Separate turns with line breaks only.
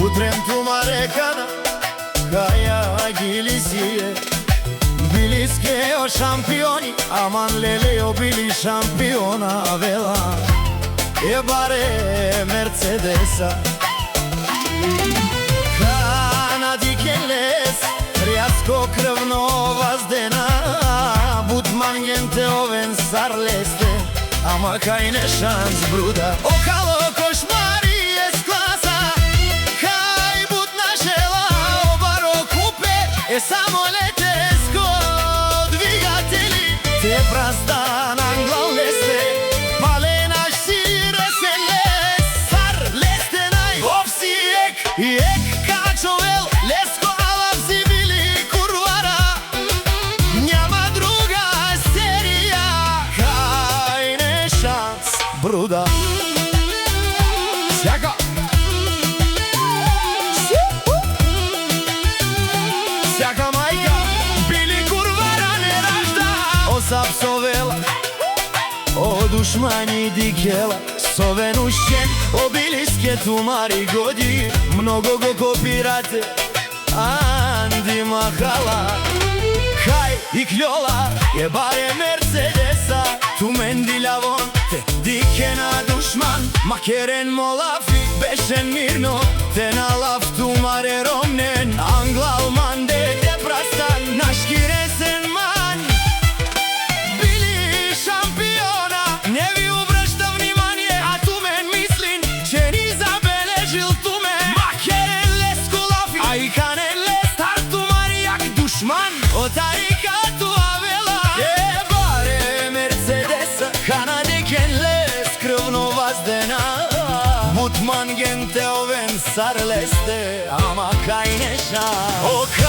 Utrem tu marekana Kaya gilisiye Biliske o šampioni Aman lele o bili šampiona Vela je bare Mercedesa Kanadi keles Rjasko krvno vazdena Butman gente oven sarleste Ama kajne šans bruda Okalo košmari je sklasa Kaj butna žela Obaro kupe Samo letesko Dvigateli Te prastan anglal leste Palena šire se les Sar leste naj Ovsi ek kačovel Lesko alavzi bili kurvara Njama druga serija Kajne šans bruda Sjaka Sjaka majka Bili kurvara ne ražda Osap sovela O dušmani dikela Soven ušćen Obiliske tumari godi Mnogo go kopirate Andi mahala Kaj i kljola Je bare Mercedesa Tu mendiljavon Te dike na dušman Makeren molafi Bešen mirno Te na laftu mare romnen Anglalman Dede prastan Naškiresen man Bili šampiona Ne vi ubraštav vнимание A tu men mislim Че ni zabeležil tu men Makeren lesku lafi A i kanen les Tartu marijak dušman O tarika tu avela Je bare Mercedesa Kanadeken les Krvno vazdena Butman gente oven sarleste Ama kajne šans